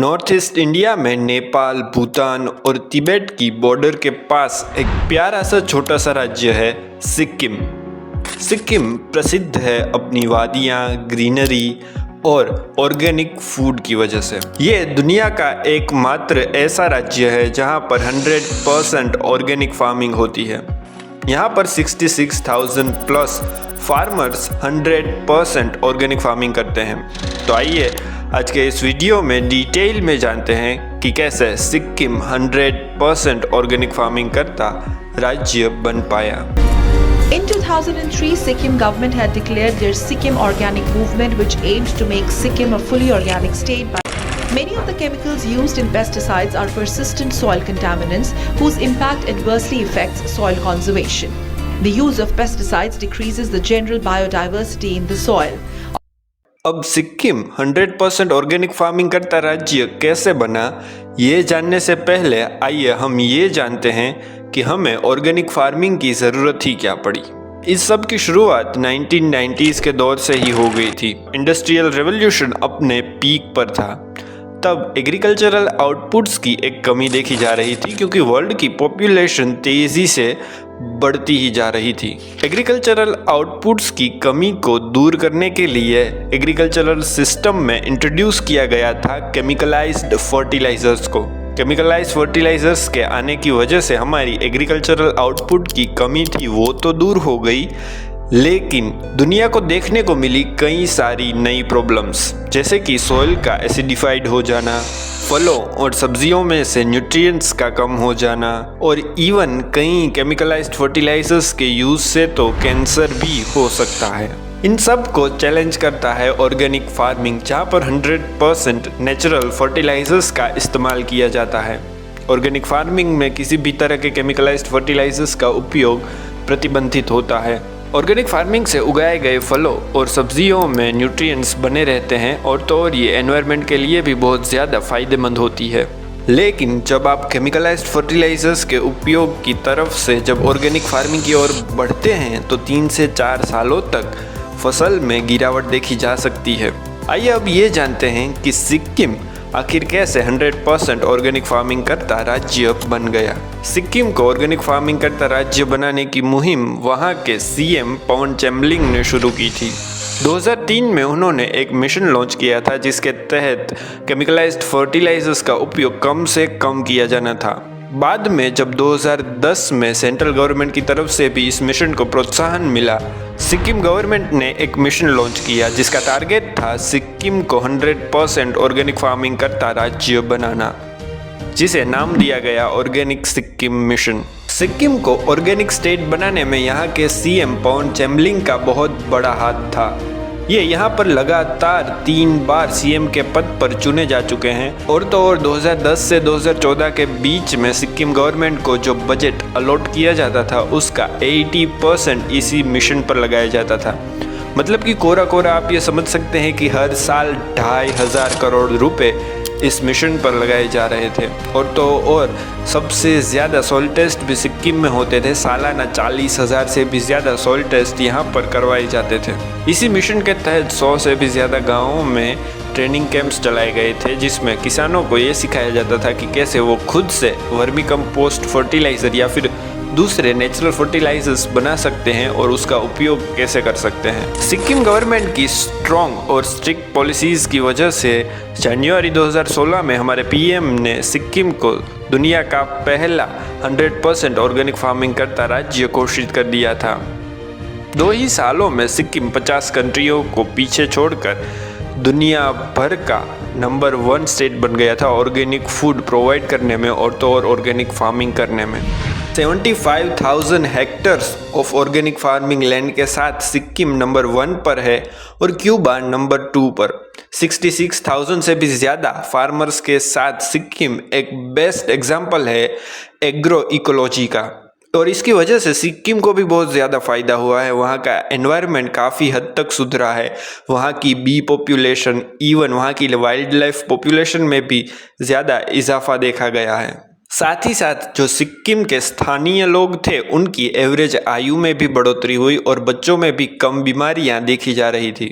North east India में नेपाल, भूटान और तिब्बत की बॉर्डर के पास एक प्यारा सा छोटा सा राज्य है सिक्किम। सिक्किम प्रसिद्ध है अपनी वादियाँ, ग्रीनरी और ऑर्गेनिक फूड की वजह से। ये दुनिया का एकमात्र ऐसा राज्य है जहाँ पर 100% ऑर्गेनिक फार्मिंग होती है। यहाँ पर 66,000 प्लस फार्मर्स 100% ऑर्गेनिक फार्मिंग करते हैं। तो आइए आज के इस वीडियो में डिटेल में जानते हैं कि कैसे सिक्किम 100% ऑर्गेनिक फार्मिंग करता राज्य बन पाया। In 2003, Sikkim government had declared their Sikkim Organic Movement, which aimed to make Sikkim a fully organic state. Many of the chemicals used in pesticides are persistent soil contaminants whose impact adversely affects soil conservation. The use of pesticides decreases the general biodiversity in the soil. अब Sikkim 100% organic farming करता राज्य कैसे बना, ये जानने से पहले आइए हम ये जानते हैं कि हमें ऑर्गेनिक फार्मिंग की ज़रूरत ही क्या पड़ी। इस सब की शुरुआत 1990s के दौर से ही हो गई थी। इंडस्ट्रियल रेवोल्यूशन अपने पीक पर था। तब एग्रीकल्चरल आउटपुट्स की एक कमी देखी जा रही थी क्योंकि वर्ल्ड की पॉपुलेशन तेज़ी से बढ़ती ही जा रही थी। एग्रीकल्चरल आउटपुट्स की कमी को दूर करने के लिए एग्रीकल्चरल सिस्टम में इंट्रोड्यूस किया गया था केमिकलाइज्ड फर्टिलाइजर्स को। केमिकलाइज्ड फर्टिलाइजर्स के आने की वजह से हमारी एग्रीकल्चरल आउटपुट की कमी थी वो तो दूर हो गई, लेकिन दुनिया को देखने को मिली कई सारी नई प्रॉब्लम्स, जैसे कि सॉइल का एसिडिफाइड हो जाना, फलों और सब्जियों में से न्यूट्रिएंट्स का कम हो जाना और इवन कई केमिकलाइज्ड फर्टिलाइजर्स के यूज से तो कैंसर भी हो सकता है। इन सब को चैलेंज करता है ऑर्गेनिक फार्मिंग, जहाँ पर 100% नेचुरल फर्टिलाइजर्स का इस्तेमाल किया जाता है। ऑर्गेनिक फार्मिंग में किसी भी तरह के केमिकलाइज्ड फर्टिलाइजर्स का उपयोग प्रतिबंधित होता है। ऑर्गेनिक फार्मिंग से उगाए गए फलों और सब्जियों में न्यूट्रिएंट्स बने रहते हैं और तो और ये एनवायरनमेंट के लिए भी बहुत ज़्यादा फ़ायदेमंद होती है। लेकिन जब आप केमिकलाइज्ड फर्टिलाइजर्स के उपयोग की तरफ से जब ऑर्गेनिक फार्मिंग की ओर बढ़ते हैं तो 3 से 4 सालों तक फसल में गिरावट देखी जा सकती है। आइए अब ये जानते हैं कि सिक्किम आखिर कैसे 100% ऑर्गेनिक फार्मिंग करता राज्य बन गया। सिक्किम को ऑर्गेनिक फार्मिंग करता राज्य बनाने की मुहिम वहाँ के सीएम पवन चैमलिंग ने शुरू की थी। 2003 में उन्होंने एक मिशन लॉन्च किया था जिसके तहत केमिकलाइज्ड फर्टिलाइजर्स का उपयोग कम से कम किया जाना था। बाद में जब 2010 में सेंट्रल गवर्नमेंट की तरफ से भी इस मिशन को प्रोत्साहन मिला, सिक्किम गवर्नमेंट ने एक मिशन लॉन्च किया जिसका टारगेट था सिक्किम को 100% ऑर्गेनिक फार्मिंग करता राज्य बनाना, जिसे नाम दिया गया ऑर्गेनिक सिक्किम मिशन। सिक्किम को ऑर्गेनिक स्टेट बनाने में यहाँ के सीएम पवन चैमलिंग का बहुत बड़ा हाथ था। ये यहाँ पर लगातार 3 बार सीएम के पद पर चुने जा चुके हैं और तो और 2010 से 2014 के बीच में सिक्किम गवर्नमेंट को जो बजट अलॉट किया जाता था उसका 80% इसी मिशन पर लगाया जाता था। मतलब कि कोरा कोरा आप ये समझ सकते हैं कि हर साल 2,500 करोड़ रुपए इस मिशन पर लगाए जा रहे थे। और तो और सबसे ज़्यादा सॉइल टेस्ट भी सिक्किम में होते थे। सालाना 40,000 से भी ज़्यादा सॉइल टेस्ट यहाँ पर करवाए जाते थे। इसी मिशन के तहत 100 से भी ज़्यादा गाँवों में ट्रेनिंग कैंप्स चलाए गए थे जिसमें किसानों को ये सिखाया जाता था कि कैसे वो खुद से वर्मी कंपोस्ट फर्टिलाइज़र या फिर दूसरे नेचुरल फर्टिलाइजर्स बना सकते हैं और उसका उपयोग कैसे कर सकते हैं। सिक्किम गवर्नमेंट की स्ट्रॉन्ग और स्ट्रिक्ट पॉलिसीज़ की वजह से जनवरी 2016 में हमारे पीएम ने सिक्किम को दुनिया का पहला 100% ऑर्गेनिक फार्मिंग करता राज्य घोषित कर दिया था। 2 ही सालों में सिक्किम 50 कंट्रियों को पीछे छोड़कर दुनिया भर का नंबर 1 स्टेट बन गया था ऑर्गेनिक फूड प्रोवाइड करने में और तो और ऑर्गेनिक फार्मिंग करने में। 75,000 hectares of organic farming land के साथ सिक्किम नंबर 1 पर है और क्यूबा नंबर 2 पर। 66,000 से भी ज़्यादा फार्मर्स के साथ सिक्किम एक बेस्ट एग्जाम्पल है एग्रो इकोलॉजी का और इसकी वजह से सिक्किम को भी बहुत ज़्यादा फ़ायदा हुआ है। वहाँ का एनवायरनमेंट काफ़ी हद तक सुधरा है। वहाँ की बी पॉपुलेशन, इवन वहाँ की वाइल्ड लाइफ पॉपुलेशन में भी ज़्यादा इजाफा देखा गया है। साथ ही साथ जो सिक्किम के स्थानीय लोग थे उनकी एवरेज आयु में भी बढ़ोतरी हुई और बच्चों में भी कम बीमारियां देखी जा रही थी।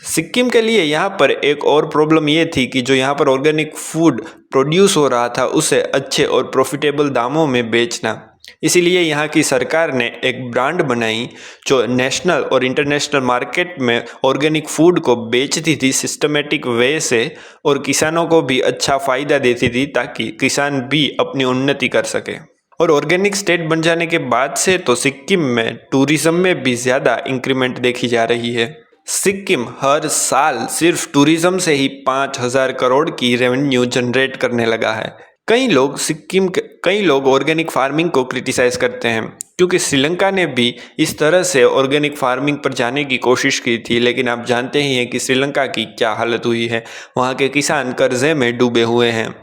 सिक्किम के लिए यहाँ पर एक और प्रॉब्लम ये थी कि जो यहाँ पर ऑर्गेनिक फूड प्रोड्यूस हो रहा था उसे अच्छे और प्रॉफिटेबल दामों में बेचना। इसीलिए यहाँ की सरकार ने एक ब्रांड बनाई जो नेशनल और इंटरनेशनल मार्केट में ऑर्गेनिक फूड को बेचती थी सिस्टमेटिक वे से और किसानों को भी अच्छा फ़ायदा देती थी ताकि किसान भी अपनी उन्नति कर सके। और ऑर्गेनिक स्टेट बन जाने के बाद से तो सिक्किम में टूरिज्म में भी ज़्यादा इंक्रीमेंट देखी जा रही है। सिक्किम हर साल सिर्फ टूरिज्म से ही 5,000 करोड़ की रेवेन्यू जनरेट करने लगा है। कई लोग ऑर्गेनिक फार्मिंग को क्रिटिसाइज करते हैं क्योंकि श्रीलंका ने भी इस तरह से ऑर्गेनिक फार्मिंग पर जाने की कोशिश की थी, लेकिन आप जानते ही हैं कि श्रीलंका की क्या हालत हुई है। वहाँ के किसान कर्जे में डूबे हुए हैं।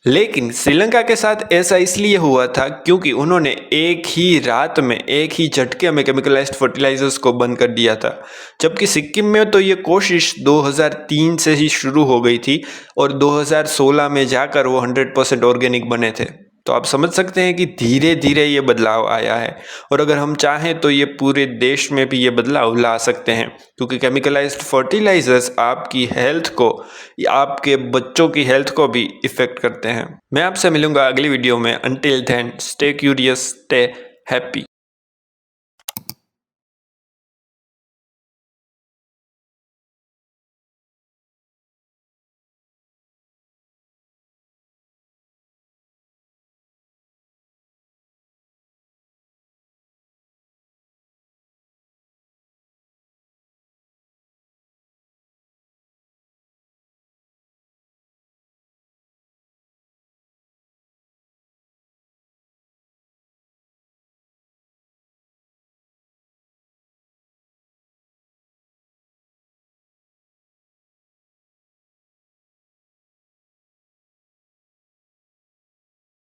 लेकिन श्रीलंका के साथ ऐसा इसलिए हुआ था क्योंकि उन्होंने एक ही रात में एक ही झटके में केमिकलाइज्ड फर्टिलाइजर्स को बंद कर दिया था, जबकि सिक्किम में तो ये कोशिश 2003 से ही शुरू हो गई थी और 2016 में जाकर वो 100% ऑर्गेनिक बने थे। तो आप समझ सकते हैं कि धीरे धीरे ये बदलाव आया है और अगर हम चाहें तो ये पूरे देश में भी ये बदलाव ला सकते हैं, क्योंकि केमिकलाइज्ड फर्टिलाइजर्स आपकी हेल्थ को या आपके बच्चों की हेल्थ को भी इफ़ेक्ट करते हैं। मैं आपसे मिलूंगा अगली वीडियो में। Until then stay curious, stay happy.